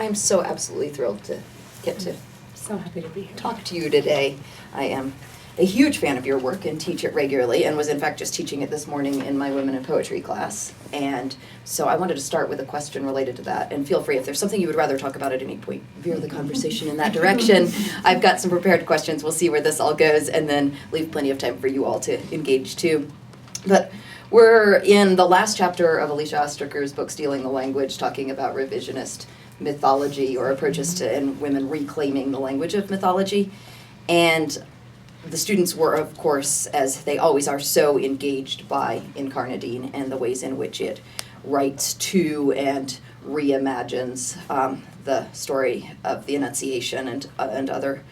I'm so absolutely thrilled to get to So happy to be here. talk to you today. I am a huge fan of your work and teach it regularly, and was in fact just teaching it this morning in my Women in Poetry class. And so I wanted to start with a question related to that, and feel free if there's something you would rather talk about at any point, veer the conversation in that direction. I've got some prepared questions. We'll see where this all goes, and then leave plenty of time for you all to engage too. But we're in the last chapter of Alicia Ostraker's book, Stealing the Language, talking about revisionist mythology, or approaches to and women reclaiming the language of mythology. And the students were, of course, as they always are, so engaged by Incarnadine and the ways in which it writes to and reimagines the story of the Annunciation and other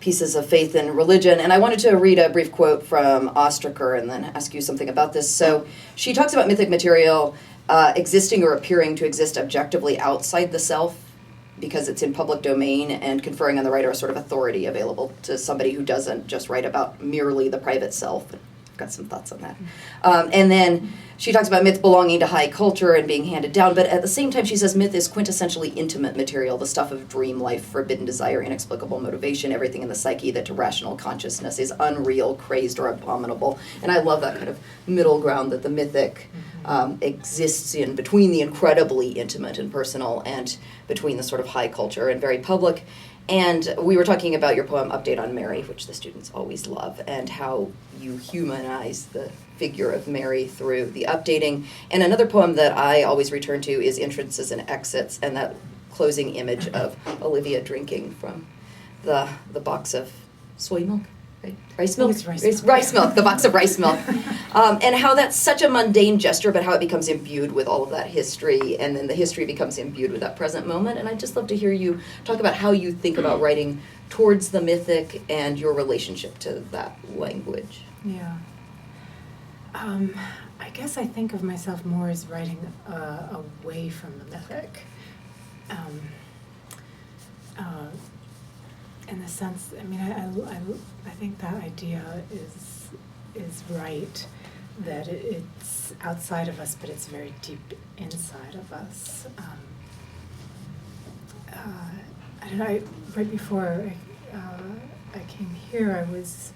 pieces of faith and religion. And I wanted to read a brief quote from Ostraker and then ask you something about this. So she talks about mythic material existing or appearing to exist objectively outside the self, because it's in public domain, and conferring on the writer a sort of authority available to somebody who doesn't just write about merely the private self. I've got some thoughts on that. And then she talks about myth belonging to high culture and being handed down, but at the same time she says myth is quintessentially intimate material, the stuff of dream life, forbidden desire, inexplicable motivation, everything in the psyche that to rational consciousness is unreal, crazed, or abominable. And I love that kind of middle ground that the mythic exists in between the incredibly intimate and personal and between the sort of high culture and very public. And we were talking about your poem Update on Mary, which the students always love, and how you humanize the figure of Mary through the updating. And another poem that I always return to is Entrances and Exits, and that closing image of Olivia drinking from the box of soy milk. Right? Rice milk? Rice milk, the box of rice milk. And how that's such a mundane gesture, but how it becomes imbued with all of that history, and then the history becomes imbued with that present moment. And I'd just love to hear you talk about how you think about writing towards the mythic and your relationship to that language. Yeah. I guess I think of myself more as writing away from the mythic. In the sense, I mean, I think that idea is right, that it's outside of us, but it's very deep inside of us. I don't know, right before I came here, I was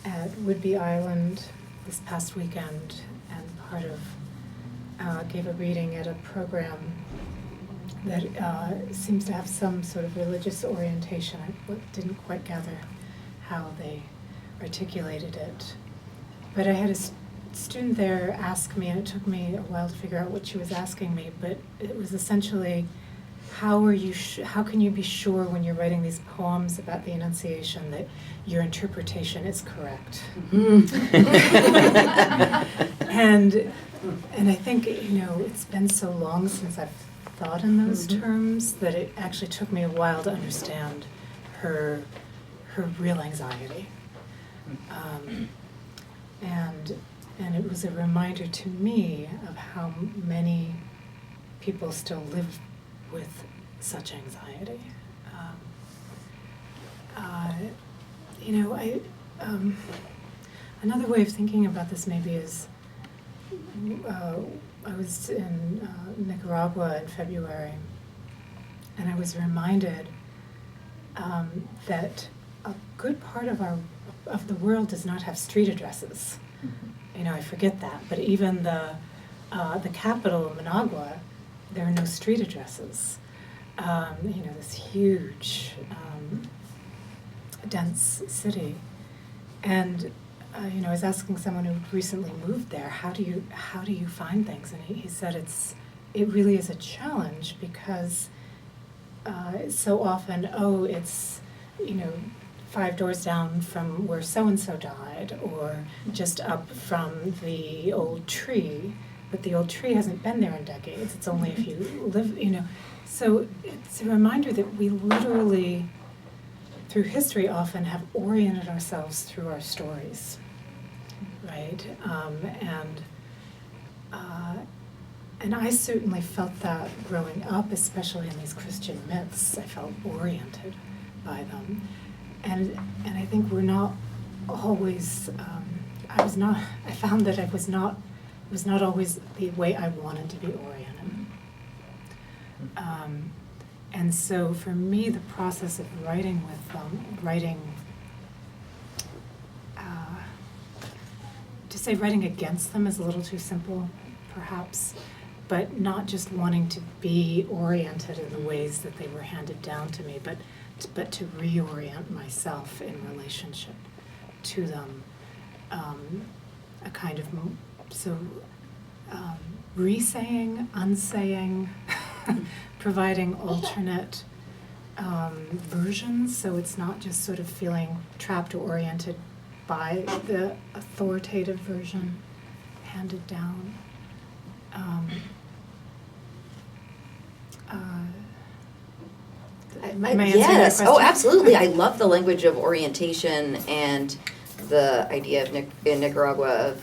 at Whidbey Island this past weekend, and part of gave a reading at a program that seems to have some sort of religious orientation. I didn't quite gather how they articulated it. But I had a student there ask me, and it took me a while to figure out what she was asking me, but it was essentially, how can you be sure when you're writing these poems about the Annunciation that your interpretation is correct? And I think, it's been so long since I've thought in those terms that it actually took me a while to understand her real anxiety. And it was a reminder to me of how many people still live with such anxiety. Another way of thinking about this maybe is, I was in Nicaragua in February, and I was reminded that a good part of the world does not have street addresses. I forget that, but even the capital, Managua, there are no street addresses. This huge, dense city, and I was asking someone who recently moved there, how do you find things? And he said it really is a challenge, because so often, it's 5 doors down from where so-and-so died, or just up from the old tree, but the old tree hasn't been there in decades. It's only if you live, So it's a reminder that we literally, through history, often have oriented ourselves through our stories, right? And I certainly felt that growing up, especially in these Christian myths. I felt oriented by them. And I think we're not always, I found that it was not always the way I wanted to be oriented. And so for me, the process of writing with them, to say writing against them is a little too simple, perhaps, but not just wanting to be oriented in the ways that they were handed down to me, but to reorient myself in relationship to them. A kind of, re-saying, unsaying, providing alternate versions, so it's not just sort of feeling trapped or oriented by the authoritative version handed down. Am I answering your Yes, question? oh, absolutely. I love the language of orientation and the idea of in Nicaragua of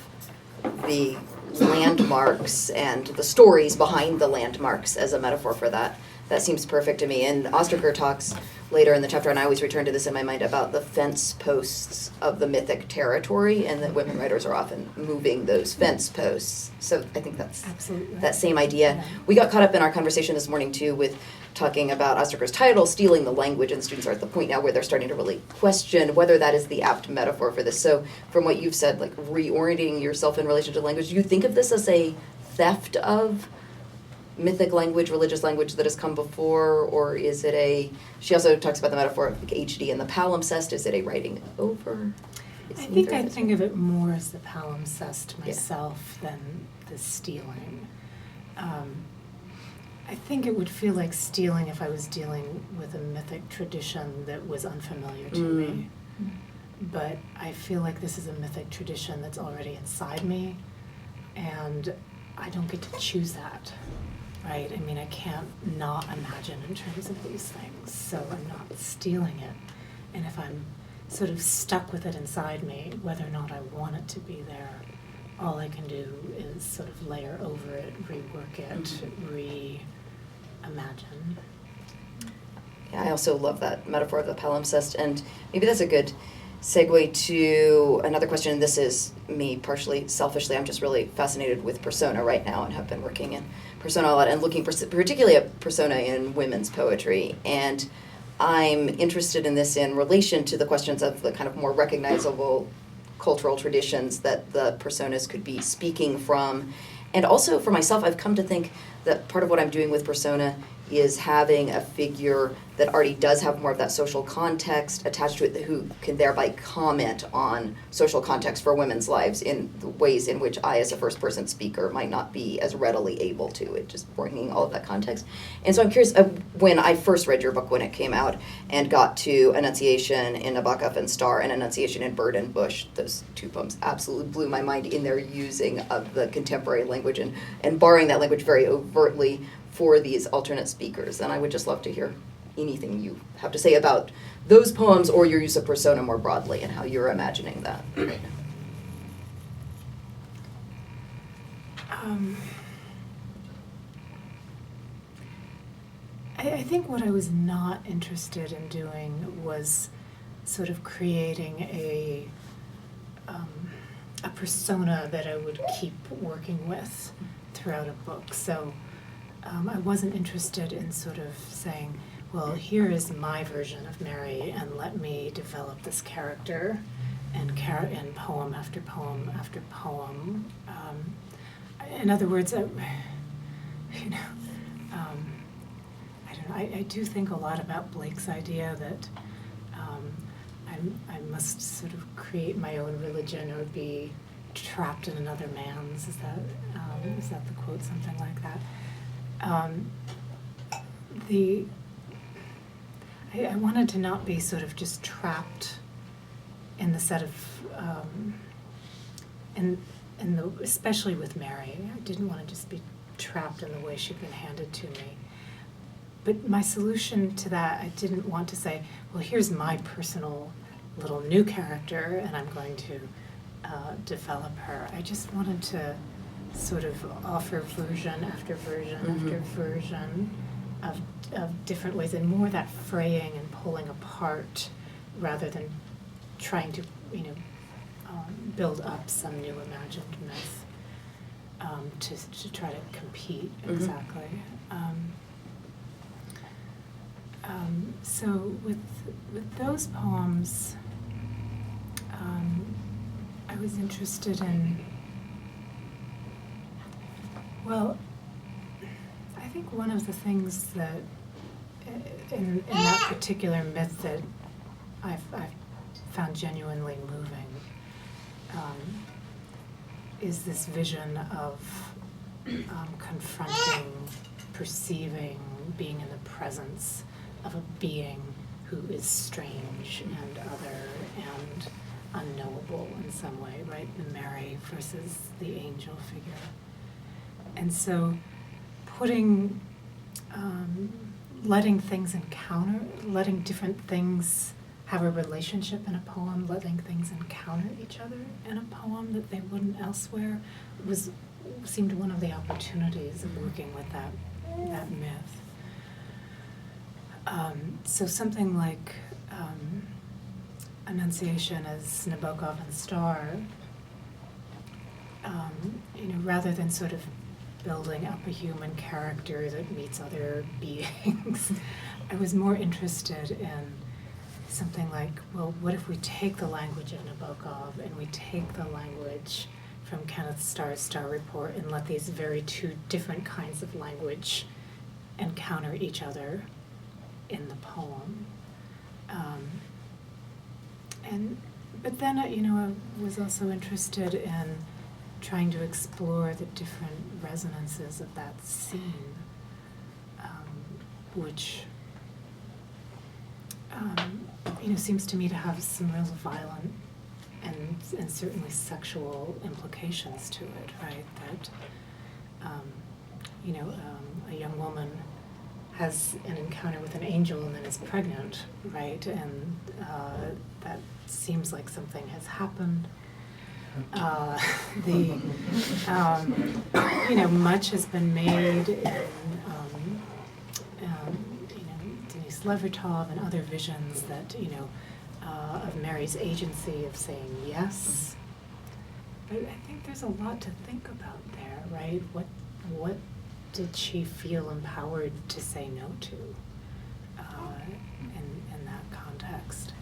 the landmarks and the stories behind the landmarks as a metaphor for that. That seems perfect to me. And Ostraker talks later in the chapter, and I always return to this in my mind, about the fence posts of the mythic territory, and that women writers are often moving those fence posts. So I think that's absolutely that same idea. Yeah. We got caught up in our conversation this morning, too, with talking about Ostraker's title, Stealing the Language, and students are at the point now where they're starting to really question whether that is the apt metaphor for this. So from what you've said, like reorienting yourself in relation to language, do you think of this as a theft of mythic language, religious language that has come before, or is it she also talks about the metaphor of like HD and the palimpsest, is it a writing over? I think of it more as the palimpsest myself than the stealing. I think it would feel like stealing if I was dealing with a mythic tradition that was unfamiliar to me. But I feel like this is a mythic tradition that's already inside me, and I don't get to choose that, right? I mean, I can't not imagine in terms of these things, so I'm not stealing it. And if I'm sort of stuck with it inside me, whether or not I want it to be there, all I can do is sort of layer over it, rework it, reimagine. Yeah, I also love that metaphor of the palimpsest, and maybe that's a good segue to another question. This is me partially selfishly. I'm just really fascinated with persona right now and have been working in persona a lot and looking particularly at persona in women's poetry. And I'm interested in this in relation to the questions of the kind of more recognizable cultural traditions that the personas could be speaking from. And also for myself, I've come to think that part of what I'm doing with persona is having a figure that already does have more of that social context attached to it, who can thereby comment on social context for women's lives in the ways in which I, as a first-person speaker, might not be as readily able to. It just bringing all of that context. And so I'm curious, when I first read your book when it came out and got to Annunciation in Nabokov and Star and Annunciation in Bird and Bush, those two poems absolutely blew my mind in their using of the contemporary language and borrowing that language very overtly for these alternate speakers. And I would just love to hear anything you have to say about those poems or your use of persona more broadly and how you're imagining that right now. I think what I was not interested in doing was sort of creating a persona that I would keep working with throughout a book. So I wasn't interested in sort of saying, well, here is my version of Mary, and let me develop this character and poem after poem after poem. In other words, I don't know. I do think a lot about Blake's idea that I must sort of create my own religion or be trapped in another man's. Is that the quote? Something like that. I wanted to not be sort of just trapped in the set of, especially with Mary. I didn't want to just be trapped in the way she'd been handed to me. But my solution to that, I didn't want to say, well, here's my personal little new character, and I'm going to develop her. I just wanted to sort of offer version after version after version of different ways, and more that fraying and pulling apart rather than trying to, build up some new imagined myth to try to compete exactly. So with those poems, I was interested in, well, I think one of the things that in that particular myth that I've found genuinely moving is this vision of confronting, perceiving, being in the presence of a being who is strange and other and unknowable in some way, right? The Mary versus the angel figure. And so putting, letting things encounter, letting different things have a relationship in a poem, letting things encounter each other in a poem that they wouldn't elsewhere, seemed one of the opportunities of working with that myth. So something like Annunciation as Nabokov and Star, rather than sort of building up a human character that meets other beings, I was more interested in something like, well, what if we take the language of Nabokov and we take the language from Kenneth Starr's Star Report and let these very two different kinds of language encounter each other in the poem. But then, I was also interested in trying to explore the different resonances of that scene, which seems to me to have some real violent and certainly sexual implications to it, right? That a young woman has an encounter with an angel and then is pregnant, right? And that seems like something has happened. Much has been made in Denise Levertov and other visions that of Mary's agency of saying yes. But I think there's a lot to think about there, right? What did she feel empowered to say no to in that context?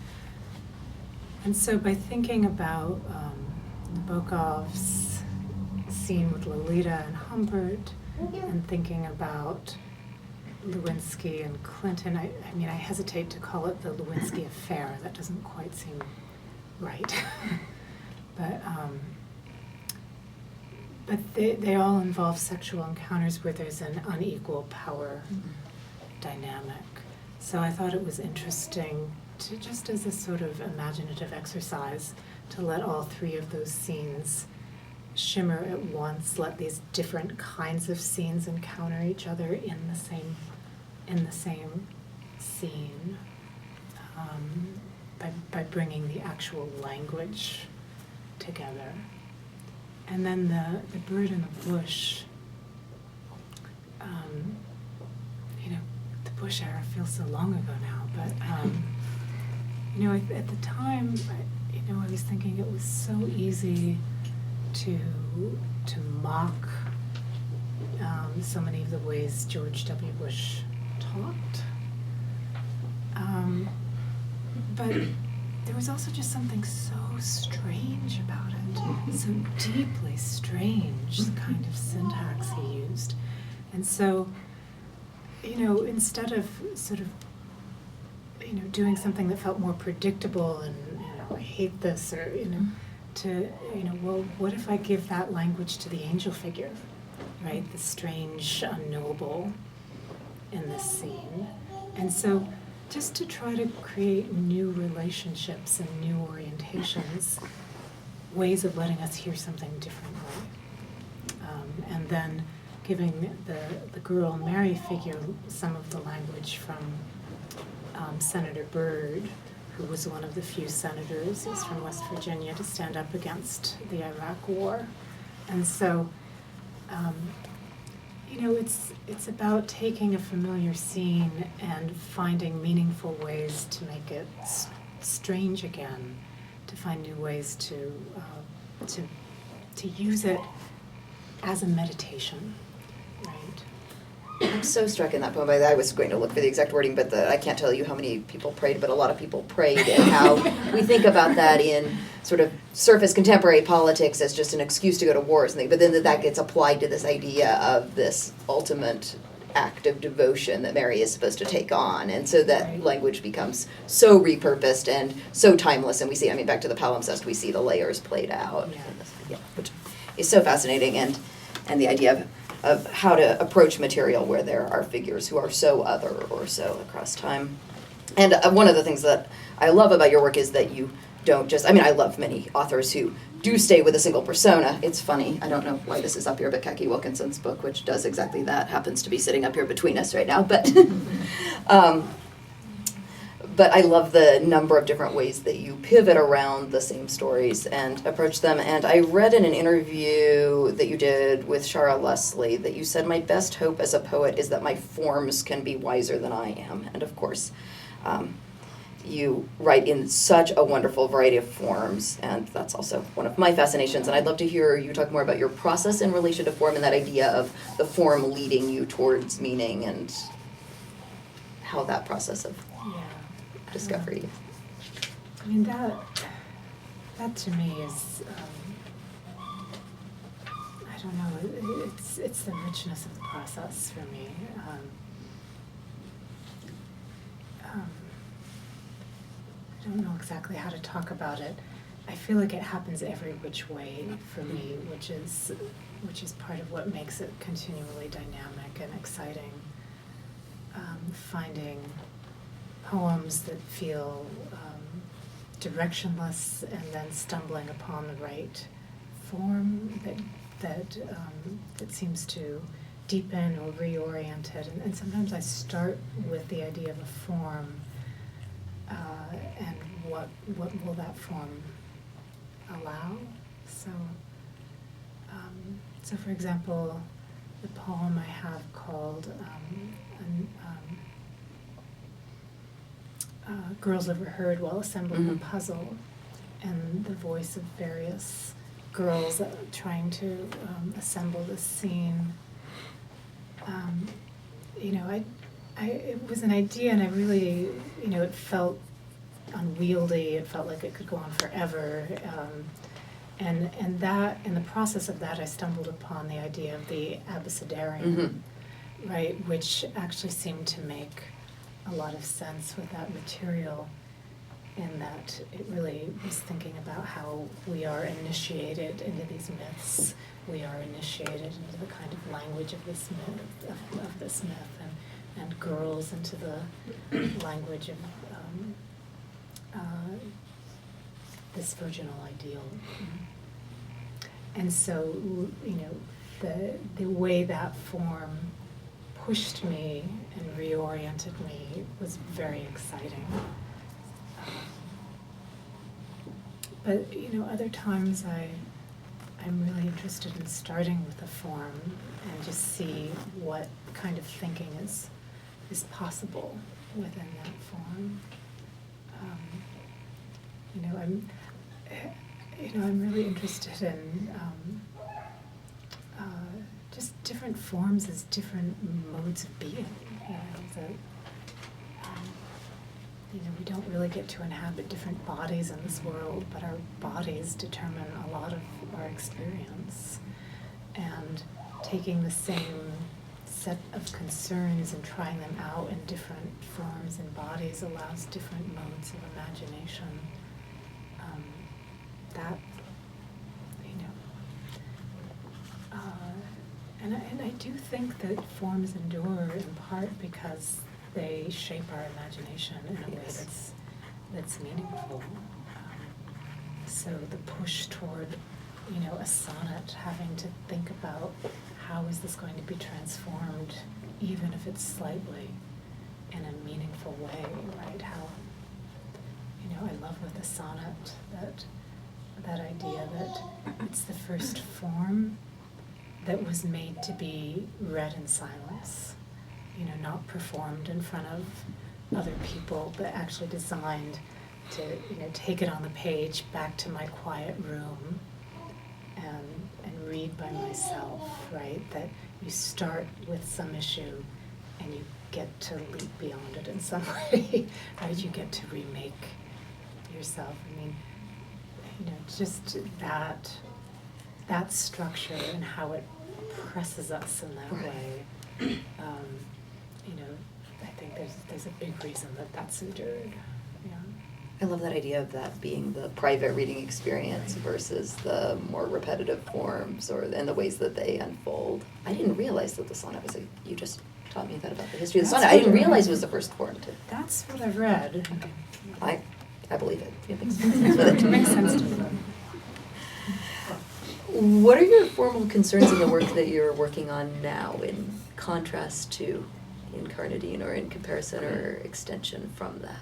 And so by thinking about Nabokov's scene with Lolita and Humbert, and thinking about Lewinsky and Clinton, I hesitate to call it the Lewinsky affair. That doesn't quite seem right. But they all involve sexual encounters where there's an unequal power dynamic. So I thought it was interesting to, just as a sort of imaginative exercise, to let all three of those scenes shimmer at once, let these different kinds of scenes encounter each other in the same scene, by bringing the actual language together. And then the bird in the bush, the bush era feels so long ago now, but at the time, I was thinking it was so easy to mock so many of the ways George W. Bush talked. But there was also just something so strange about it, so deeply strange, the kind of syntax he used. And so, instead of sort of, doing something that felt more predictable and, I hate this, or, well, what if I give that language to the angel figure, right? The strange, unknowable in this scene. And so just to try to create new relationships and new orientations, ways of letting us hear something differently. And then giving the girl Mary figure some of the language from Senator Byrd, who was one of the few senators, he's from West Virginia, to stand up against the Iraq War. And so, it's about taking a familiar scene and finding meaningful ways to make it strange again, to find new ways to use it as a meditation, right? I'm so struck in that poem. I was going to look for the exact wording, but I can't tell you how many people prayed, but a lot of people prayed, and how we think about that in sort of surface contemporary politics as just an excuse to go to war or something, but then that gets applied to this idea of this ultimate act of devotion that Mary is supposed to take on, and so that language becomes so repurposed and so timeless, and we see, I mean, back to the Palimpsest, we see the layers played out, which is so fascinating, and the idea of how to approach material where there are figures who are so other or so across time. And one of the things that I love about your work is that you don't just, I mean, I love many authors who do stay with a single persona. It's funny, I don't know why this is up here, but Kaki Wilkinson's book, which does exactly that, happens to be sitting up here between us right now, but I love the number of different ways that you pivot around the same stories and approach them. And I read in an interview that you did with Shara Leslie that you said, "My best hope as a poet is that my forms can be wiser than I am." And of course, you write in such a wonderful variety of forms, and that's also one of my fascinations. And I'd love to hear you talk more about your process in relation to form and that idea of the form leading you towards meaning and how that process of discovery. I mean, that to me is, I don't know, it's the richness of the process for me. I don't know exactly how to talk about it. I feel like it happens every which way for me, which is part of what makes it continually dynamic and exciting. Finding poems that feel directionless, and then stumbling upon the right form that seems to deepen or reorient it. And sometimes I start with the idea of a form, and what will that form allow? So for example, the poem I have called Girls Overheard While Assembling a Puzzle, and the voice of various girls trying to assemble this scene. It was an idea, and I really, it felt unwieldy. It felt like it could go on forever. And that, in the process of that, I stumbled upon the idea of the abecedarium, right, which actually seemed to make a lot of sense with that material, in that it really was thinking about how we are initiated into these myths. We are initiated into the kind of language of this myth, of this myth, and girls into the language of this virginal ideal. And so, the way that form pushed me and reoriented me was very exciting. But other times I'm really interested in starting with a form and just see what kind of thinking is possible within that form. I'm really interested in just different forms as different modes of being. We don't really get to inhabit different bodies in this world, but our bodies determine a lot of our experience. And taking the same set of concerns and trying them out in different forms and bodies allows different modes of imagination. And I do think that forms endure in part because they shape our imagination in a way that's meaningful. So the push toward, a sonnet, having to think about how is this going to be transformed, even if it's slightly, in a meaningful way, right? How, I love with the sonnet that idea that it's the first form that was made to be read in silence, not performed in front of other people, but actually designed to, take it on the page back to my quiet room and read by myself, right? That you start with some issue and you get to leap beyond it in some way, right? You get to remake yourself. I mean, just that structure and how it presses us in that way. I think there's a big reason that that's endured. Yeah. I love that idea of that being the private reading experience versus the more repetitive forms and the ways that they unfold. I didn't realize that the sonnet was you just taught me that about the history of the sonnet. I didn't realize it was the first form. That's what I've read. I believe it. It makes sense. It makes sense to me. What are your formal concerns in the work that you're working on now in contrast to Incarnadine, or in comparison or extension from that?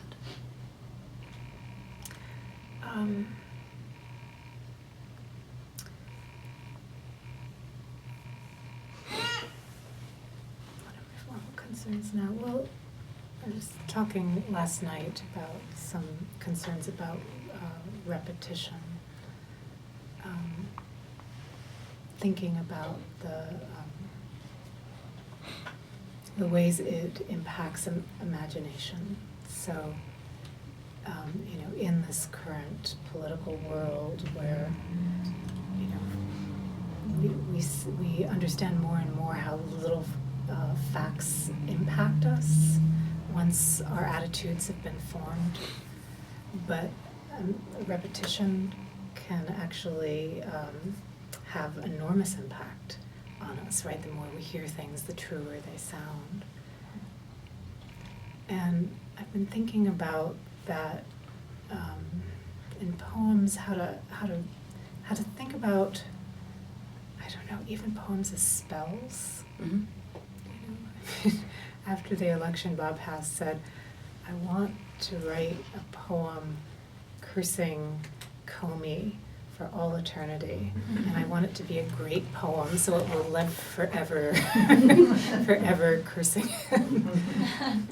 What are my formal concerns now? Well, I was talking last night about some concerns about repetition. Thinking about the ways it impacts imagination. So, in this current political world where, we understand more and more how little facts impact us once our attitudes have been formed, but repetition can actually have enormous impact on us, right? The more we hear things, the truer they sound. And I've been thinking about that in poems, how to think about, I don't know, even poems as spells. Mm-hmm. After the election, Bob Hass said, I want to write a poem cursing Comey for all eternity, and I want it to be a great poem, so it will live forever, forever cursing him.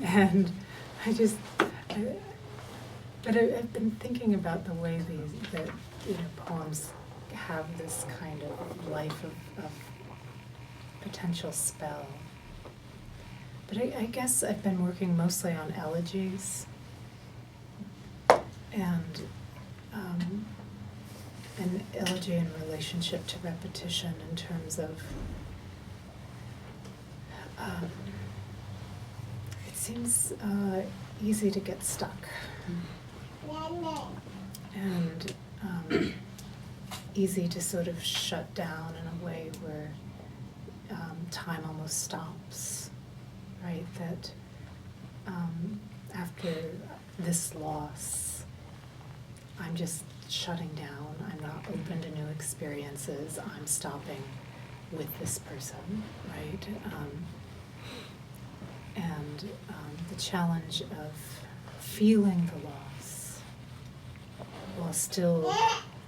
And I've been thinking about the way that poems have this kind of life of potential spell. But I guess I've been working mostly on elegies, and an elegy in relationship to repetition in terms of it seems easy to get stuck, and easy to sort of shut down in a way where time almost stops, right? That after this loss, I'm just shutting down. I'm not open to new experiences. I'm stopping with this person, right? And the challenge of feeling the loss while still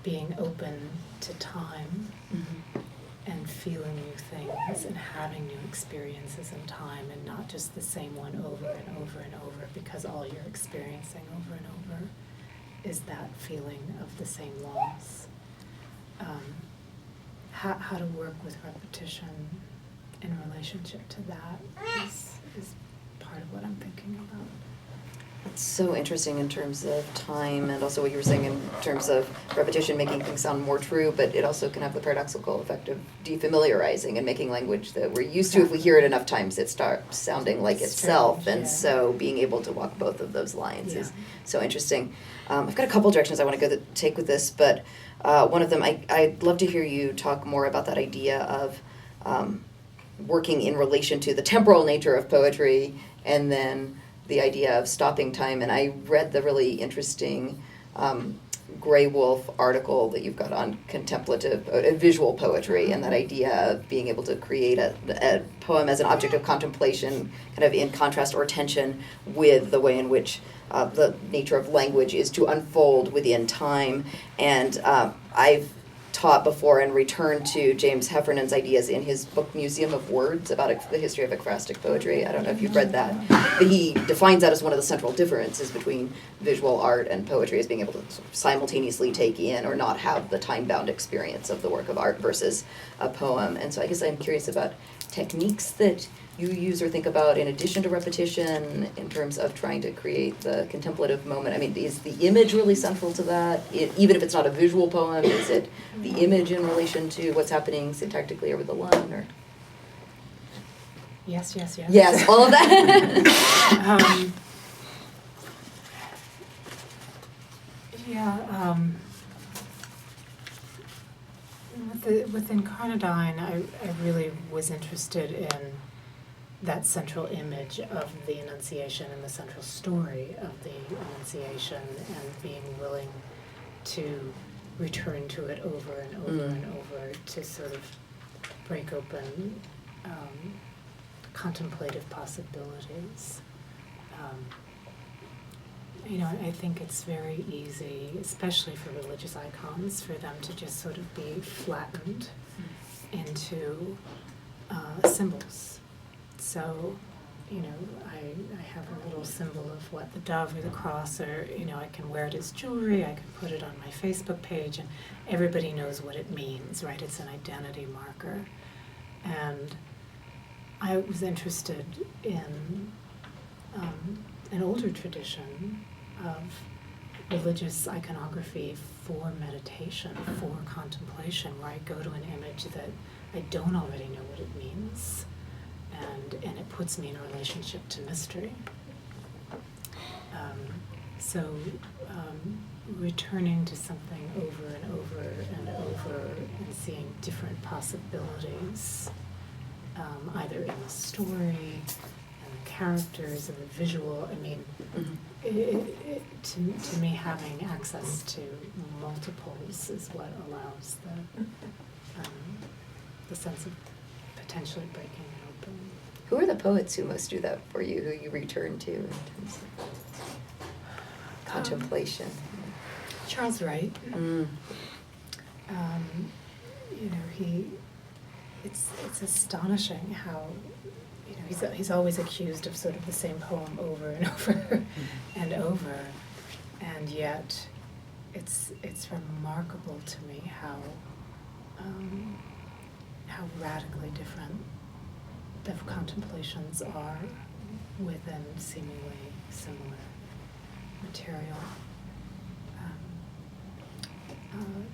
being open to time, Mm-hmm. and feeling new things and having new experiences in time, and not just the same one over and over and over, because all you're experiencing over and over is that feeling of the same loss. How to work with repetition in relationship to that is part of what I'm thinking about. That's so interesting in terms of time, and also what you were saying in terms of repetition making things sound more true, but it also can have the paradoxical effect of defamiliarizing and making language that we're used to. If we hear it enough times, it starts sounding like itself. Strange, And yeah. so being able to walk both of those lines Yeah. is so interesting. I've got a couple directions I want to take with this, but one of them, I'd love to hear you talk more about that idea of working in relation to the temporal nature of poetry, and then the idea of stopping time. And I read the really interesting Grey Wolf article that you've got on contemplative visual poetry, and that idea of being able to create a poem as an object of contemplation, kind of in contrast or tension with the way in which the nature of language is to unfold within time. And I've taught before and returned to James Heffernan's ideas in his book Museum of Words about the history of ekphrastic poetry. I don't know if you've read that, but he defines that as one of the central differences between visual art and poetry, as being able to sort of simultaneously take in or not have the time-bound experience of the work of art versus a poem. And so I guess I'm curious about techniques that you use or think about in addition to repetition in terms of trying to create the contemplative moment? I mean, is the image really central to that? Even if it's not a visual poem, is it the image in relation to what's happening syntactically over the line? Or Yes, yes, yes. yes, all of that. With Incarnadine, I really was interested in that central image of the Annunciation and the central story of the Annunciation, and being willing to return to it over and over and over to sort of break open contemplative possibilities. I think it's very easy, especially for religious icons, for them to just sort of be flattened into symbols. So, I have a little symbol of what, the dove or the cross, or, I can wear it as jewelry, I can put it on my Facebook page, and everybody knows what it means, right? It's an identity marker. And I was interested in an older tradition of religious iconography for meditation, for contemplation, where I go to an image that I don't already know what it means, and it puts me in a relationship to mystery. Returning to something over and over and over, and seeing different possibilities, either in the story, characters and the visual. I mean, to me, having access to multiples is what allows the sense of potentially breaking it open. Who are the poets who most do that for you, who you return to in terms of contemplation? Charles Wright. It's astonishing how he's always accused of sort of the same poem over and over and over, and yet it's remarkable to me how radically different the contemplations are within seemingly similar material.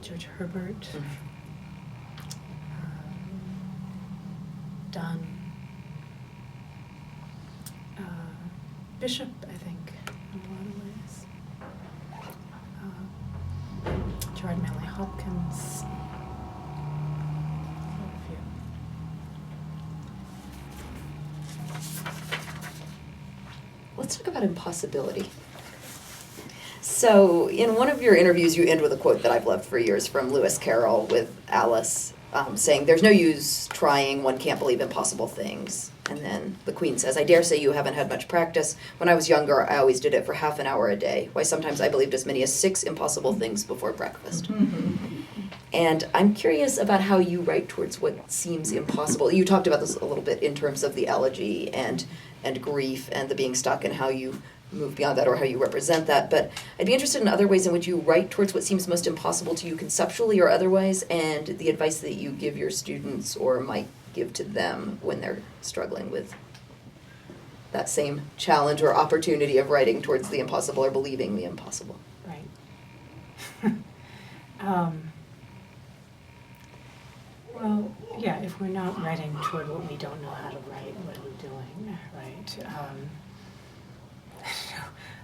George Herbert, Donne, Bishop, I think, in a lot of ways. Gerard Manley Hopkins. Let's talk about impossibility. So, in one of your interviews, you end with a quote that I've loved for years from Lewis Carroll with Alice, saying, "There's no use trying, one can't believe impossible things." And then the Queen says, "I dare say you haven't had much practice. When I was younger, I always did it for half an hour a day. Why, sometimes I believed as many as 6 impossible things before breakfast." And I'm curious about how you write towards what seems impossible. You talked about this a little bit in terms of the elegy and grief and the being stuck, and how you move beyond that, or how you represent that. But I'd be interested in other ways in which you write towards what seems most impossible to you conceptually or otherwise, and the advice that you give your students or might give to them when they're struggling with that same challenge or opportunity of writing towards the impossible or believing the impossible. Right. Well, yeah, if we're not writing toward what we don't know how to write, what are we doing, right?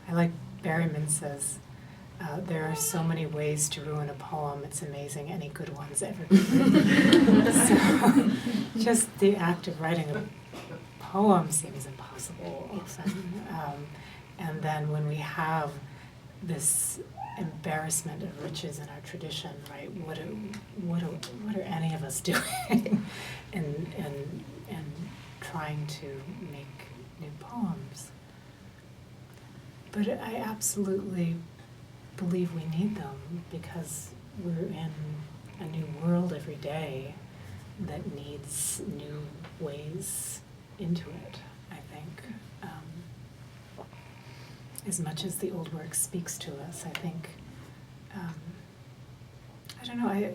I like Berryman says, there are so many ways to ruin a poem, it's amazing any good ones ever get written. So just the act of writing a poem seems impossible often. And then when we have this embarrassment of riches in our tradition, right? What are any of us doing in trying to make new poems? But I absolutely believe we need them, because we're in a new world every day that needs new ways into it, I think. As much as the old work speaks to us, I think, I don't know, I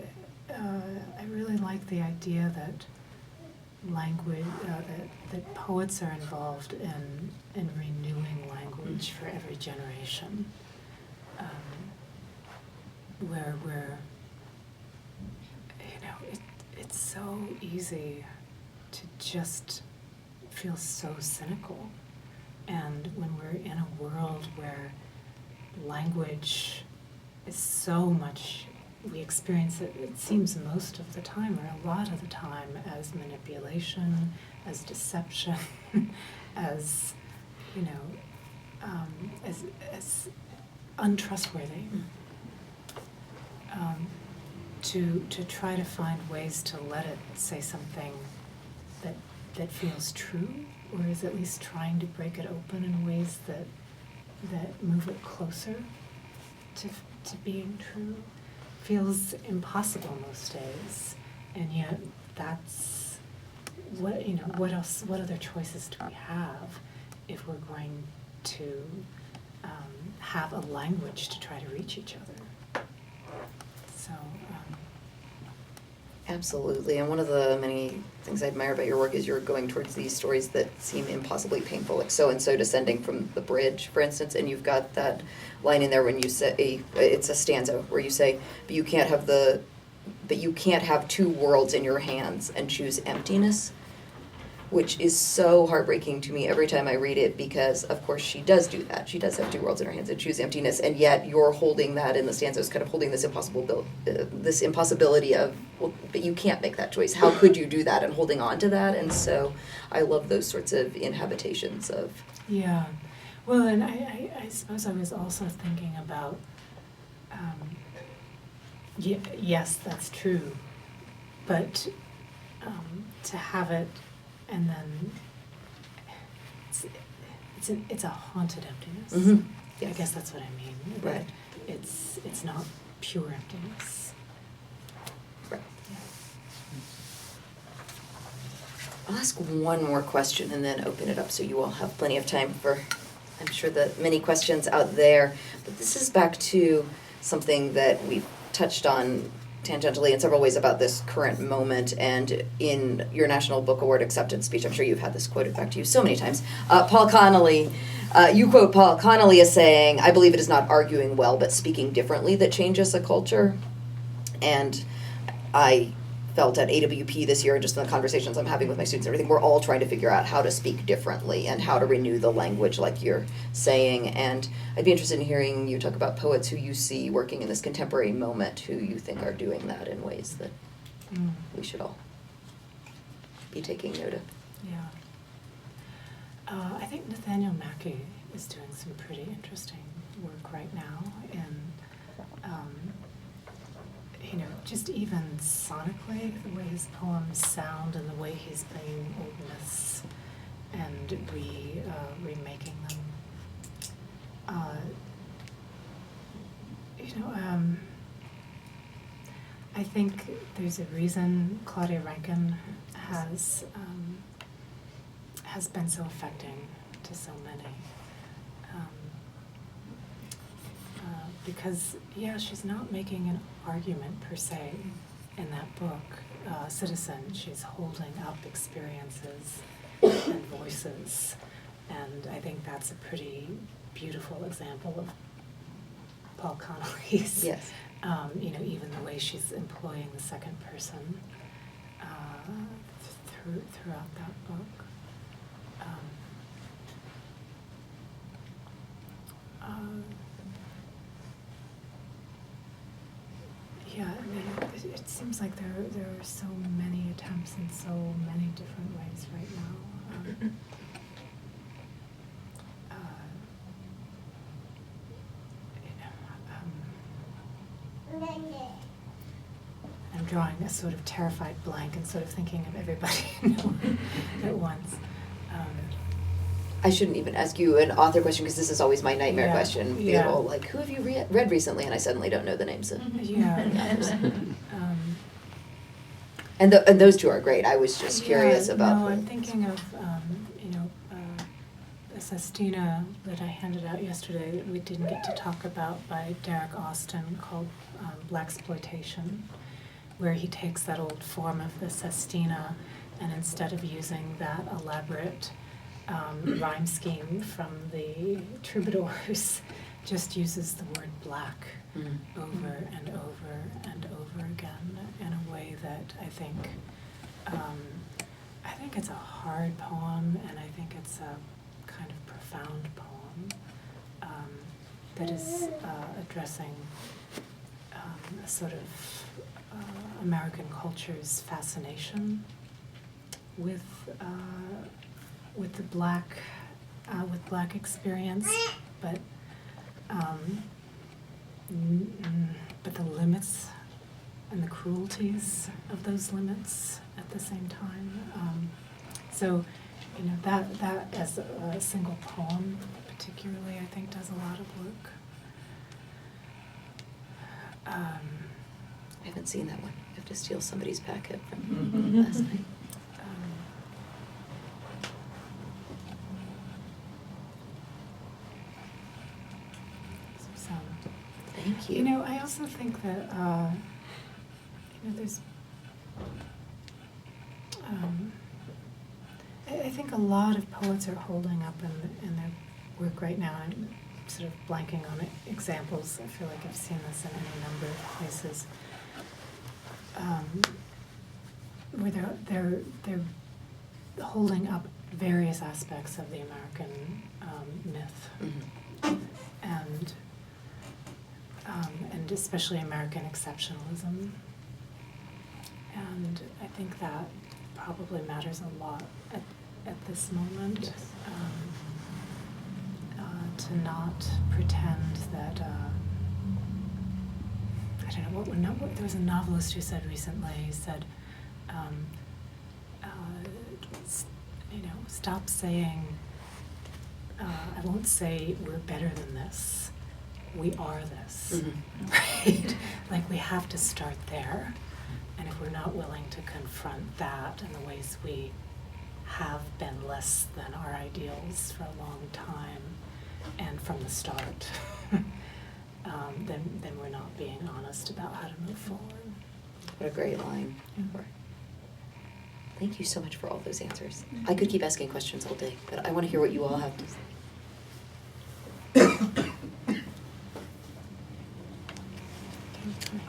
really like the idea that language, that poets are involved in renewing language for every generation, where we're, it's so easy to just feel so cynical. And when we're in a world where language is so much, we experience it, it seems most of the time, or a lot of the time, as manipulation, as deception, as, as untrustworthy. To try to find ways to let it say something that feels true, or is at least trying to break it open in ways that move it closer to being true, feels impossible most days. And yet that's what else, what other choices do we have if we're going to have a language to try to reach each other? So Absolutely, and one of the many things I admire about your work is you're going towards these stories that seem impossibly painful, like so-and-so descending from the bridge, for instance, and you've got that line in there when you say, it's a stanza, where you say, but you can't have two worlds in your hands and choose emptiness, which is so heartbreaking to me every time I read it, because of course she does do that. She does have two worlds in her hands and choose emptiness, and yet you're holding that in the stanzas, kind of holding this impossibility of, well, but you can't make that choice. How could you do that? And holding on to that, and so I love those sorts of inhabitations of. Yeah, well, and I suppose I was also thinking about, yes, that's true, but to have it. And then it's a haunted emptiness. Mm-hmm. Yes. I guess that's what I mean. Right. It's not pure emptiness. Right. Yeah. I'll ask one more question and then open it up so you all have plenty of time for, I'm sure, the many questions out there. But this is back to something that we've touched on tangentially in several ways about this current moment, and in your National Book Award acceptance speech, I'm sure you've had this quoted back to you so many times, Paul Connolly, you quote Paul Connolly as saying, I believe it is not arguing well, but speaking differently that changes a culture. And I felt at AWP this year, just in the conversations I'm having with my students and everything, we're all trying to figure out how to speak differently and how to renew the language, like you're saying. And I'd be interested in hearing you talk about poets who you see working in this contemporary moment, who you think are doing that in ways that we should all be taking note of. Yeah. I think Nathaniel Mackey is doing some pretty interesting work right now in just even sonically, the way his poems sound and the way he's bringing old myths and remaking them. I think there's a reason Claudia Rankine has been so affecting to so many. Because, she's not making an argument per se in that book. Citizen, she's holding up experiences and voices, and I think that's a pretty beautiful example of Paul Connolly's. Yes. Even the way she's employing the second person throughout that book. It seems like there are so many attempts in so many different ways right now. I'm drawing a sort of terrified blank and sort of thinking of everybody at once. I shouldn't even ask you an author question, because this is always my nightmare question. People like, who have you read recently? And I suddenly don't know the names of. And those two are great. I was just curious about. No, I'm thinking of a sestina that I handed out yesterday that we didn't get to talk about, by Derek Austin, called Blaxploitation, where he takes that old form of the sestina and instead of using that elaborate rhyme scheme from the troubadours, just uses the word black over and over and over again in a way that I think it's a hard poem, and I think it's a kind of profound poem that is addressing a sort of American culture's fascination with the black experience, but the limits and the cruelties of those limits at the same time. So, that as a single poem, particularly, I think does a lot of work. I haven't seen that one. I have to steal somebody's packet from last night. Thank you. I also think that there's. I think a lot of poets are holding up in their work right now. I'm sort of blanking on examples. I feel like I've seen this in any number of places, where they're holding up various aspects of the American myth, and especially American exceptionalism. And I think that probably matters a lot at this moment. Yes. To not pretend that, I don't know, there was a novelist who said recently, he said, stop saying, I won't say we're better than this, we are this, right? Like, we have to start there. And if we're not willing to confront that and the ways we have been less than our ideals for a long time, and from the start, then we're not being honest about how to move forward. What a great line. Thank you so much for all those answers. I could keep asking questions all day, but I want to hear what you all have to say.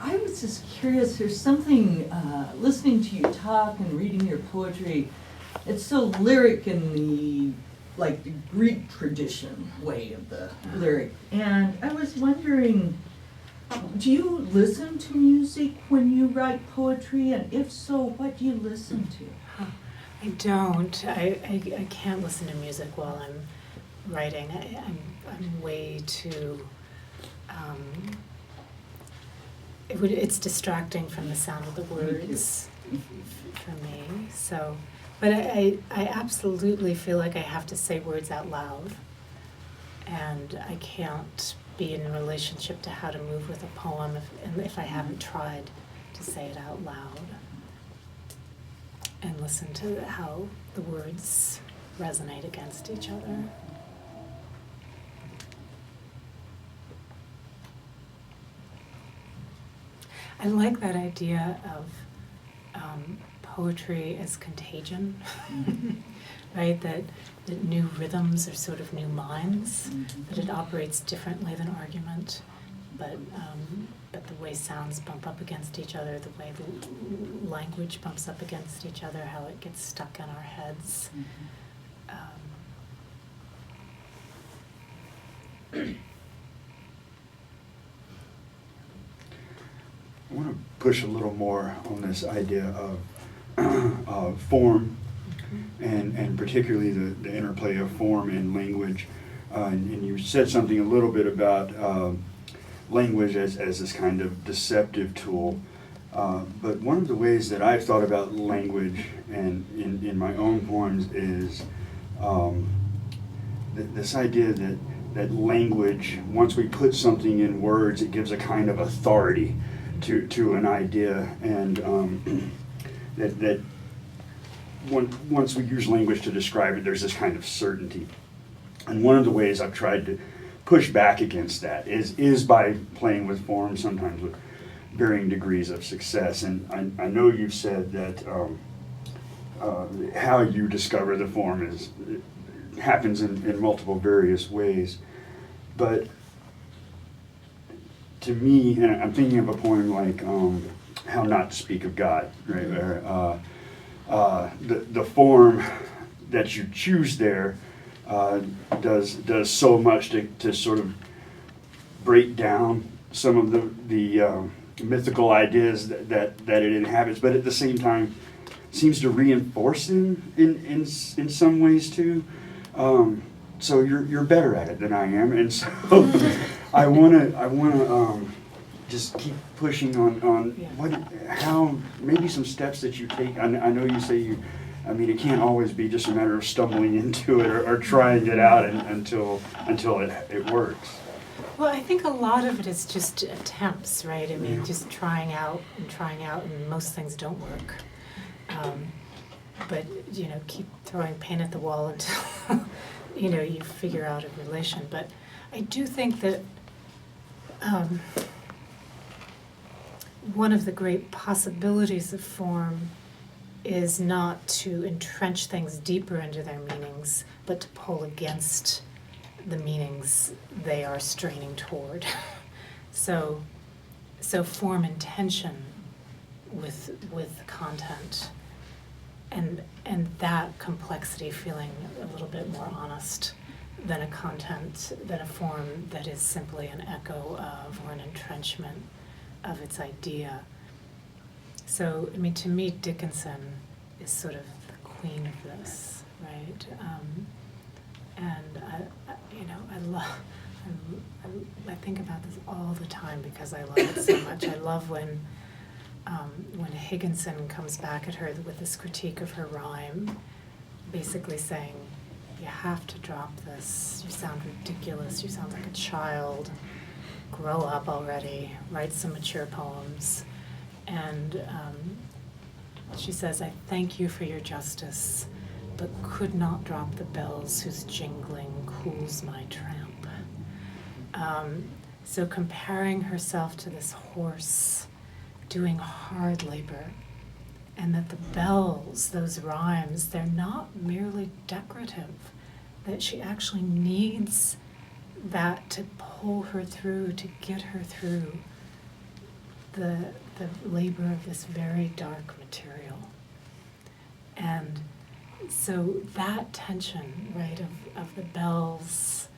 I was just curious, there's something, listening to you talk and reading your poetry, it's so lyric in the Greek tradition way of the lyric. And I was wondering, do you listen to music when you write poetry? And if so, what do you listen to? I don't. I can't listen to music while I'm writing. I'm way too. It's distracting from the sound of the words for me. So, but I absolutely feel like I have to say words out loud, and I can't be in a relationship to how to move with a poem if I haven't tried to say it out loud and listen to how the words resonate against each other. I like that idea of poetry as contagion, right? That new rhythms are sort of new minds, that it operates differently than argument, but the way sounds bump up against each other, the way the language bumps up against each other, how it gets stuck in our heads. I want to push a little more on this idea of form, and particularly the interplay of form and language. And you said something a little bit about language as this kind of deceptive tool. But one of the ways that I've thought about language and in my own poems is this idea that language, once we put something in words, it gives a kind of authority to an idea, and that once we use language to describe it, there's this kind of certainty. And one of the ways I've tried to push back against that is by playing with form, sometimes with varying degrees of success. And I know you've said that how you discover the form happens in multiple various ways. But to me, and I'm thinking of a poem like How Not to Speak of God, right? Where, the form that you choose there does so much to sort of break down some of the mythical ideas that it inhabits, but at the same time seems to reinforce them in some ways too. So you're better at it than I am, and so I wanna just keep pushing on how maybe some steps that you take. I know you say I mean, it can't always be just a matter of stumbling into it or trying it out until it works. Well, I think a lot of it is just attempts, right? I mean, just trying out, and most things don't work. But, keep throwing paint at the wall until, you figure out a relation. But I do think that one of the great possibilities of form is not to entrench things deeper into their meanings, but to pull against the meanings they are straining toward. So form intention with content, and that complexity feeling a little bit more honest than a form that is simply an echo of or an entrenchment of its idea. So, I mean, to me, Dickinson is sort of the queen of this, right? And I think about this all the time because I love it so much. I love when Higginson comes back at her with this critique of her rhyme, basically saying, you have to drop this, you sound ridiculous, you sound like a child, grow up already, write some mature poems. And she says, I thank you for your justice, but could not drop the bells whose jingling cools my tramp. So comparing herself to this horse doing hard labor, and that the bells, those rhymes, they're not merely decorative, that she actually needs that to pull her through, to get her through the labor of this very dark material. And so that tension, right, of the bells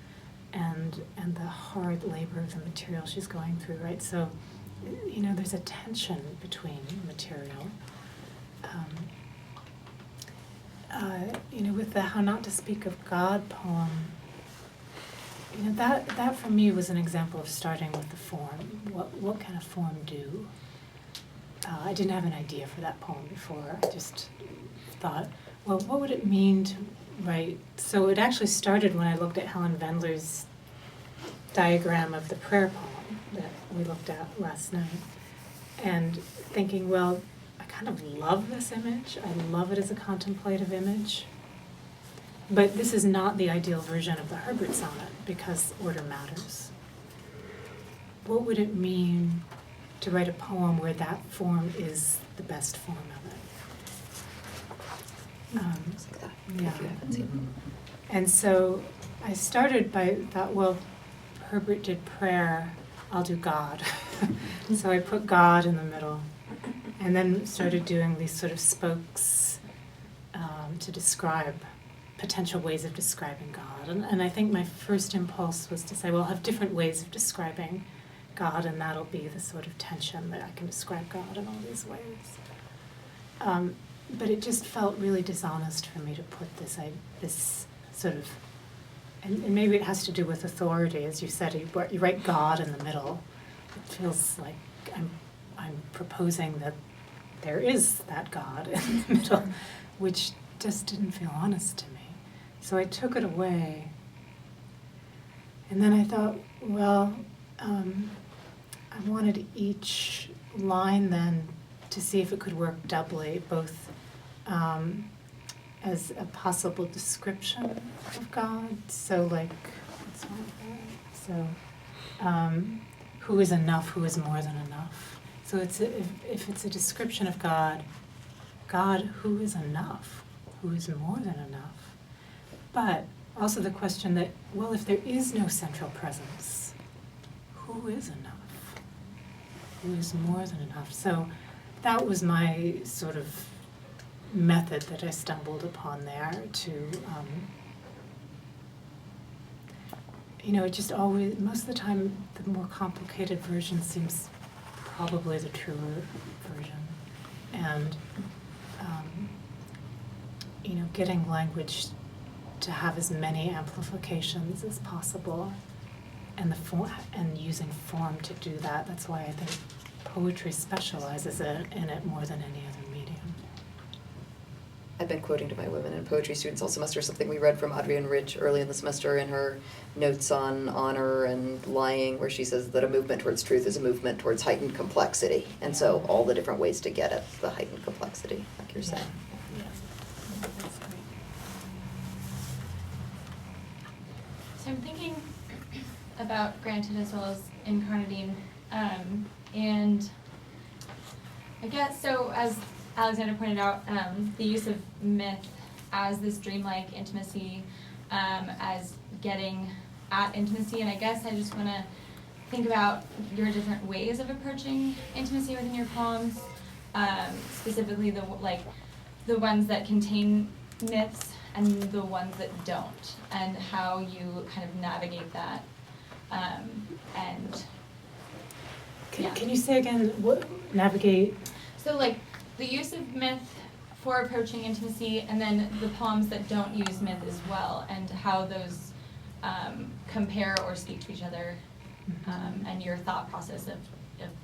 and the hard labor of the material she's going through, right? So, there's a tension between material. With the How Not to Speak of God poem, that for me was an example of starting with the form. What can a form do? I didn't have an idea for that poem before. I just thought, well, what would it mean to write? So it actually started when I looked at Helen Vendler's diagram of the prayer poem that we looked at last night, and thinking, well, I kind of love this image. I love it as a contemplative image. But this is not the ideal version of the Herbert sonnet because order matters. What would it mean to write a poem where that form is the best form of it? And so I started by thought, well, Herbert did prayer, I'll do God. So I put God in the middle, and then started doing these sort of spokes to describe potential ways of describing God. And I think my first impulse was to say, well, I'll have different ways of describing God, and that'll be the sort of tension that I can describe God in all these ways. But it just felt really dishonest for me to put this sort of, and maybe it has to do with authority, as you said, you write God in the middle. It feels like I'm proposing that there is that God in the middle, which just didn't feel honest to me. So I took it away. And then I thought, well, I wanted each line then to see if it could work doubly, both as a possible description of God. So who is enough, who is more than enough. So if it's a description of God, God, who is enough? Who is more than enough? But also the question that, well, if there is no central presence, who is enough? Who is more than enough? So that was my sort of method that I stumbled upon there to, it just always, most of the time, the more complicated version seems probably the truer version. And, getting language to have as many amplifications as possible, and and using form to do that. That's why I think poetry specializes in it more than any other medium. I've been quoting to my women and poetry students all semester something we read from Adrienne Rich early in the semester in her notes on honor and lying, where she says that a movement towards truth is a movement towards heightened complexity. And so all the different ways to get at the heightened complexity, like you're saying. Yeah. That's great. So I'm thinking about granted as well as incarnadine, and I guess so, as Alexandra pointed out, the use of myth as this dreamlike intimacy, as getting at intimacy, and I guess I just want to think about your different ways of approaching intimacy within your poems, specifically the ones that contain myths and the ones that don't, and how you kind of navigate that, and yeah. Can you say again, what, navigate? So the use of myth for approaching intimacy, and then the poems that don't use myth as well, and how those compare or speak to each other, and your thought process of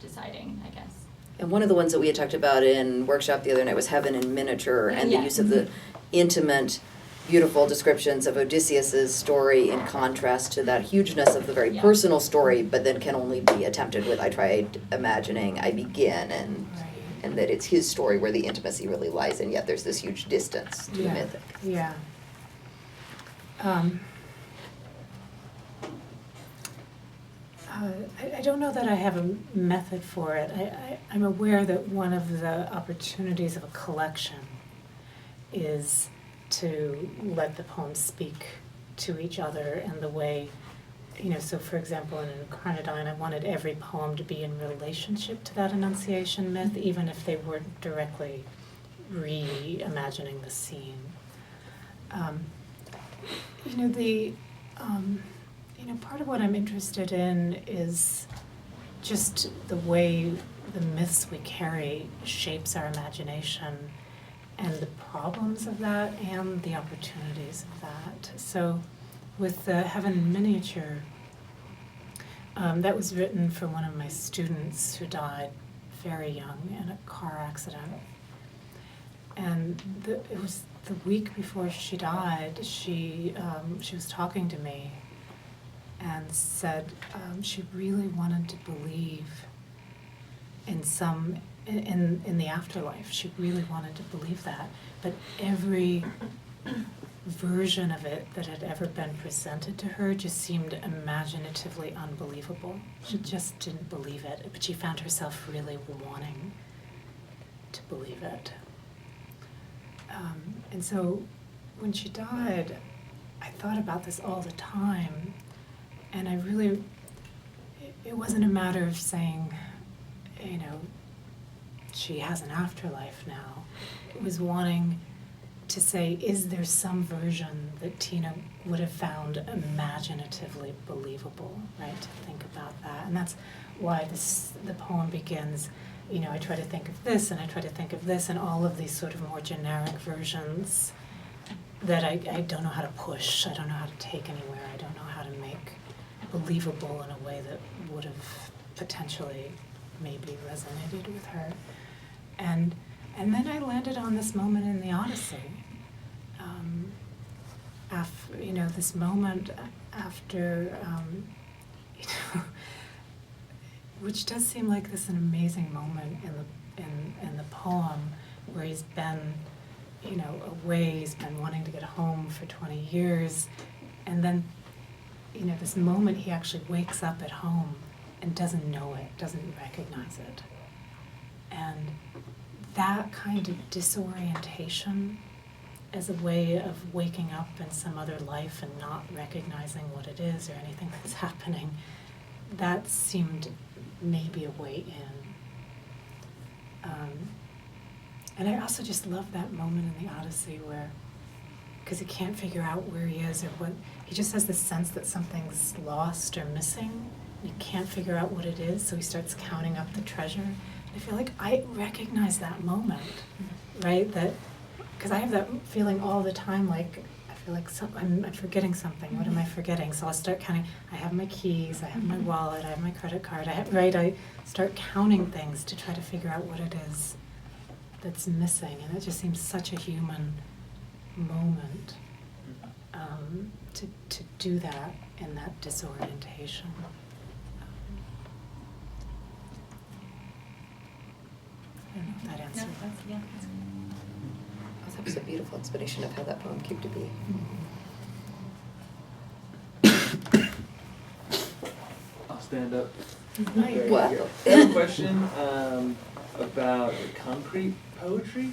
deciding, I guess. And one of the ones that we had talked about in workshop the other night was Heaven in Miniature, and the use of the intimate, beautiful descriptions of Odysseus's story in contrast to that hugeness of the very personal story, but then can only be attempted with I tried imagining, I begin, and that it's his story where the intimacy really lies, and yet there's this huge distance to the mythic. Yeah. I don't know that I have a method for it. I'm aware that one of the opportunities of a collection is to let the poems speak to each other and the way, so for example in Incarnadine, I wanted every poem to be in relationship to that Annunciation myth, even if they weren't directly reimagining the scene. Part of what I'm interested in is just the way the myths we carry shapes our imagination, and the problems of that and the opportunities of that. So with the Heaven in Miniature, that was written for one of my students who died very young in a car accident. And it was the week before she died, she was talking to me and said she really wanted to believe in the afterlife. She really wanted to believe that, but every version of it that had ever been presented to her just seemed imaginatively unbelievable. She just didn't believe it, but she found herself really wanting to believe it. And so when she died, I thought about this all the time, and it wasn't a matter of saying, she has an afterlife now. It was wanting to say, is there some version that Tina would have found imaginatively believable, right? To think about that. And that's why the poem begins, I try to think of this, and I try to think of this, and all of these sort of more generic versions that I don't know how to push, I don't know how to take anywhere, I don't know how to make believable in a way that would have potentially maybe resonated with her. And then I landed on this moment in the Odyssey. This moment after, which does seem like this an amazing moment in the poem, where he's been, away, he's been wanting to get home for 20 years, and then, this moment he actually wakes up at home and doesn't know it, doesn't recognize it. And that kind of disorientation as a way of waking up in some other life and not recognizing what it is or anything that's happening, that seemed maybe a way in. And I also just love that moment in the Odyssey where, because he can't figure out where he is or what, he just has this sense that something's lost or missing. He can't figure out what it is, so he starts counting up the treasure. I feel like I recognize that moment, right? That, because I have that feeling all the time, like, I feel like I'm forgetting something. What am I forgetting? So I'll start counting. I have my keys, I have my wallet, I have my credit card. I start counting things to try to figure out what it is that's missing. And it just seems such a human moment to do that in that disorientation. I don't know if that answers. No, that's good. That was a beautiful explanation of how that poem came to be. I'll stand up. Right. Wow. I have a question about concrete poetry.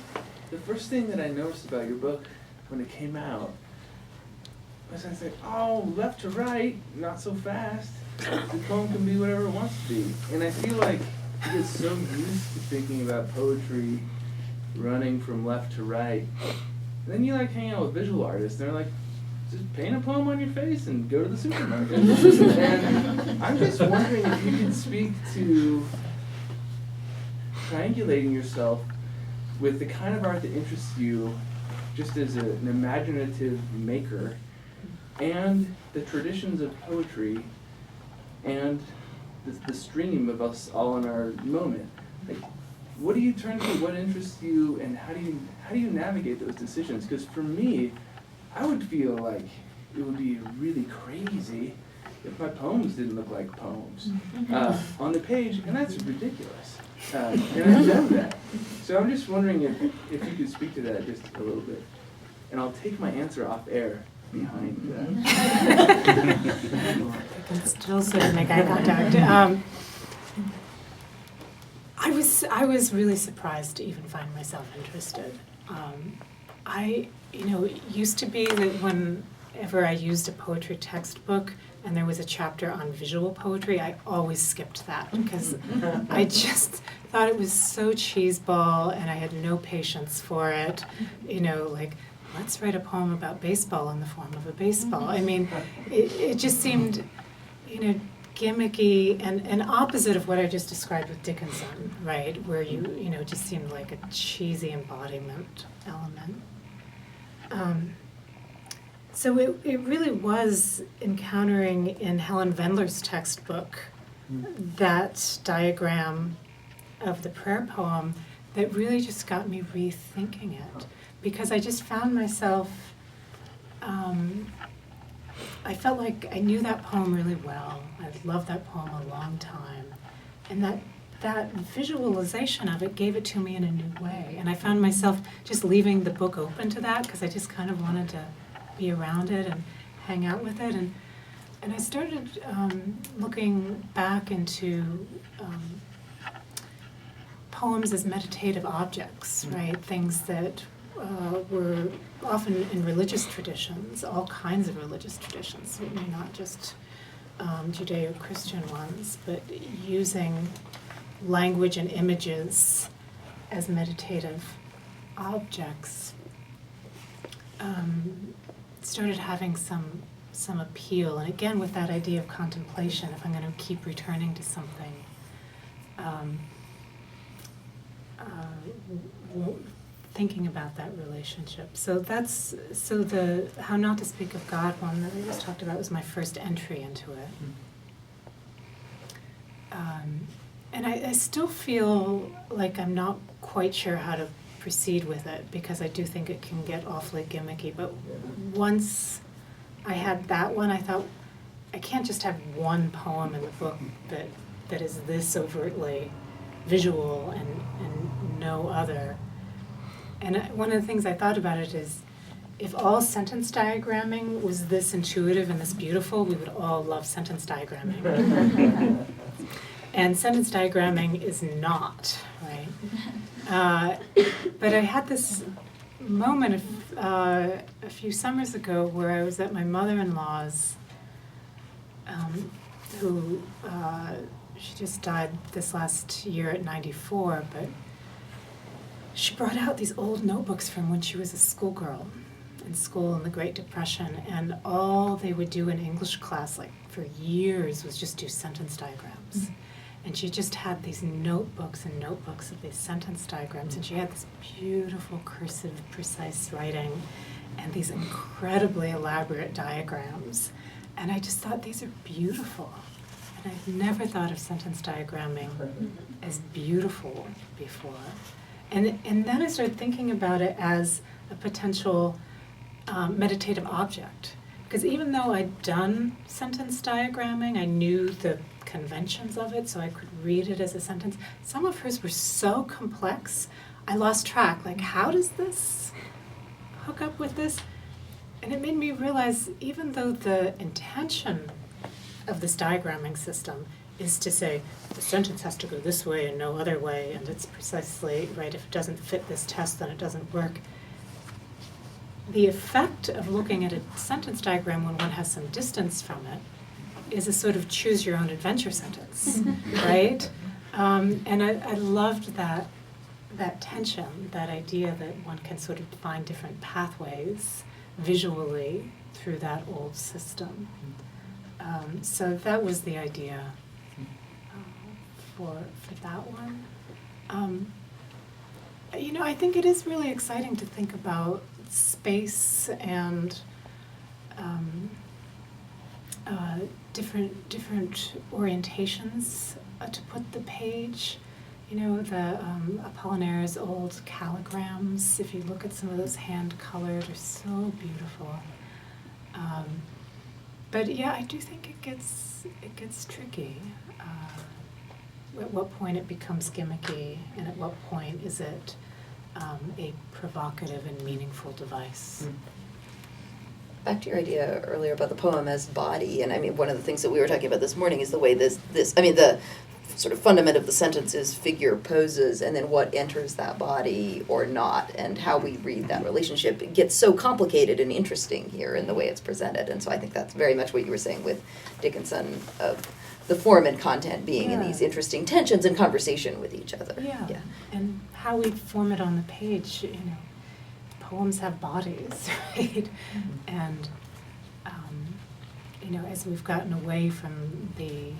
The first thing that I noticed about your book when it came out was I was like, oh, left to right, not so fast. The poem can be whatever it wants to be. And I feel like you get so used to thinking about poetry running from left to right. And then you like hang out with visual artists, and they're like, just paint a poem on your face and go to the supermarket. And I'm just wondering if you could speak to triangulating yourself with the kind of art that interests you just as an imaginative maker, and the traditions of poetry, and the stream of us all in our moment. Like, what do you turn to? What interests you, and how do you navigate those decisions? Because for me, I would feel like it would be really crazy if my poems didn't look like poems on the page, and that's ridiculous. And I know that. So I'm just wondering if you could speak to that just a little bit. And I'll take my answer off air behind that. I can still sort of make eye contact. I was really surprised to even find myself interested. It used to be that whenever I used a poetry textbook and there was a chapter on visual poetry, I always skipped that because I just thought it was so cheeseball and I had no patience for it. Like, let's write a poem about baseball in the form of a baseball. I mean, it just seemed, gimmicky and opposite of what I just described with Dickinson, right? Where you just seemed like a cheesy embodiment element. So it really was encountering in Helen Vendler's textbook that diagram of the prayer poem that really just got me rethinking it. Because I just found myself, I felt like I knew that poem really well. I'd loved that poem a long time. And that visualization of it gave it to me in a new way. And I found myself just leaving the book open to that because I just kind of wanted to be around it and hang out with it. And I started looking back into poems as meditative objects, right? Things that were often in religious traditions, all kinds of religious traditions, certainly not just Judeo-Christian ones, but using language and images as meditative objects started having some appeal. And again, with that idea of contemplation, if I'm going to keep returning to something, thinking about that relationship. So the How Not to Speak of God one that we just talked about was my first entry into it. And I still feel like I'm not quite sure how to proceed with it because I do think it can get awfully gimmicky. But once I had that one, I thought, I can't just have one poem in the book that is this overtly visual and no other. And one of the things I thought about it is, if all sentence diagramming was this intuitive and this beautiful, we would all love sentence diagramming. And sentence diagramming is not, right? But I had this moment a few summers ago where I was at my mother-in-law's, who she just died this last year at 94, but she brought out these old notebooks from when she was a schoolgirl in school in the Great Depression, and all they would do in English class, like for years, was just do sentence diagrams. Mm-hmm. And she just had these notebooks and notebooks of these sentence diagrams, and she had this beautiful cursive, precise writing, and these incredibly elaborate diagrams. And I just thought, these are beautiful. And I've never thought of sentence diagramming as beautiful before. And then I started thinking about it as a potential meditative object. Because even though I'd done sentence diagramming, I knew the conventions of it, so I could read it as a sentence. Some of hers were so complex, I lost track. Like, how does this hook up with this? And it made me realize, even though the intention of this diagramming system is to say, the sentence has to go this way and no other way, and it's precisely right. If it doesn't fit this test, then it doesn't work. The effect of looking at a sentence diagram when one has some distance from it is a sort of choose your own adventure sentence, right? And I loved that tension, that idea that one can sort of find different pathways visually through that old system. So that was the idea for that one. I think it is really exciting to think about space and different orientations to put the page. The Apollinaire's old calligrams, if you look at some of those hand-colored, are so beautiful. But yeah, I do think it gets tricky. At what point it becomes gimmicky, and at what point is it a provocative and meaningful device? Back to your idea earlier about the poem as body, and I mean, one of the things that we were talking about this morning is the way the sort of fundament of the sentence is figure poses, and then what enters that body or not, and how we read that relationship. It gets so complicated and interesting here in the way it's presented, and so I think that's very much what you were saying with Dickinson, of the form and content being in these interesting tensions and conversation with each other. Yeah. And how we form it on the page, poems have bodies, right? And, as we've gotten away from the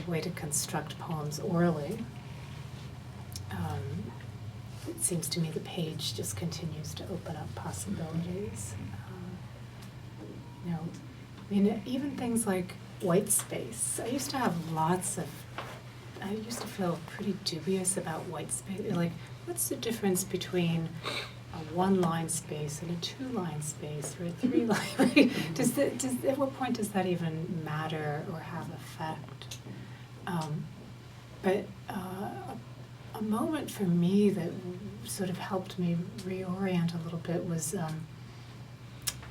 way to construct poems orally, it seems to me the page just continues to open up possibilities. Even things like white space. I used to feel pretty dubious about white space. Like, what's the difference between a one-line space and a two-line space or a three-line? At what point does that even matter or have effect? But a moment for me that sort of helped me reorient a little bit was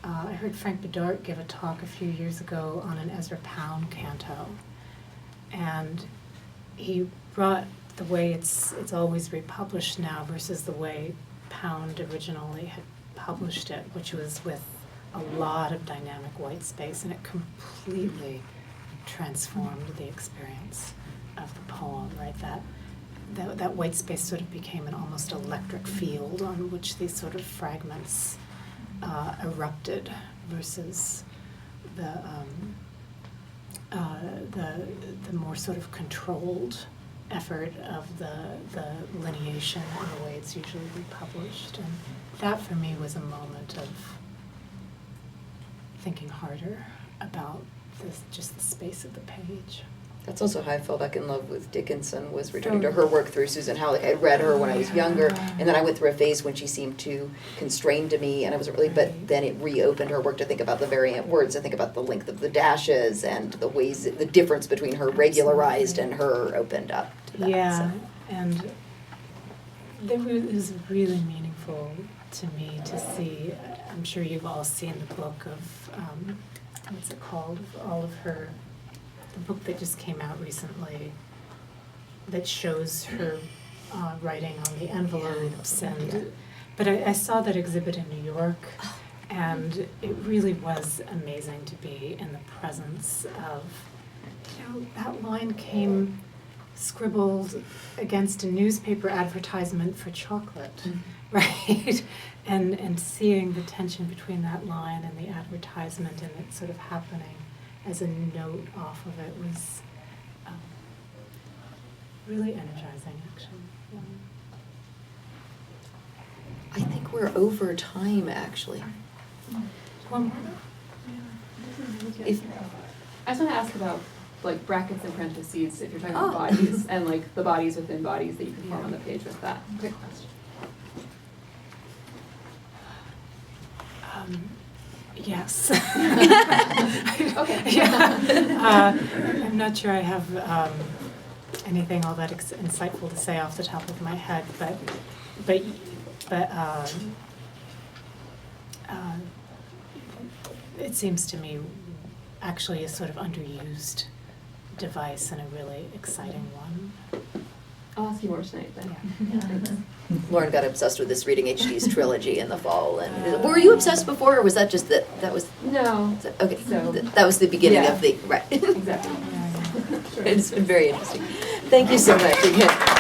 I heard Frank Bedard give a talk a few years ago on an Ezra Pound canto, and he brought the way it's always republished now versus the way Pound originally had published it, which was with a lot of dynamic white space, and it completely transformed the experience of the poem, right? That white space sort of became an almost electric field on which these sort of fragments erupted versus the more sort of controlled effort of the lineation and the way it's usually republished. And that for me was a moment of thinking harder about just the space of the page. That's also how I fell back in love with Dickinson, was returning to her work through Susan Howley. I had read her when I was younger, and then I went through a phase when she seemed too constrained to me, and I wasn't really, but then it reopened her work to think about the variant words, to think about the length of the dashes, and the ways, the difference between her regularized and her opened up to that. Yeah, so. and it was really meaningful to me to see. I'm sure you've all seen the book of, what's it called, all of her, the book that just came out recently that shows her writing on the envelopes, but I saw that exhibit in New York, and it really was amazing to be in the presence of, that line came scribbled against a newspaper advertisement for chocolate, right? And seeing the tension between that line and the advertisement and it sort of happening as a note off of it was really energizing, actually. Yeah. I think we're over time, actually. One more? If, I just want to ask about like brackets and parentheses if you're talking about Oh. bodies and like the bodies within bodies that you can form on the page with that. Quick question. Yes. Okay. Yeah. I'm not sure I have anything all that insightful to say off the top of my head, but it seems to me actually a sort of underused device and a really exciting one. I'll ask you more tonight then. Yeah. Lauren got obsessed with this reading HD's trilogy in the fall, and were you obsessed before, or was that just that was No. okay? So- That was the beginning Yeah. of the right. Exactly. Yeah, yeah. It's been very interesting. Thank you so much again.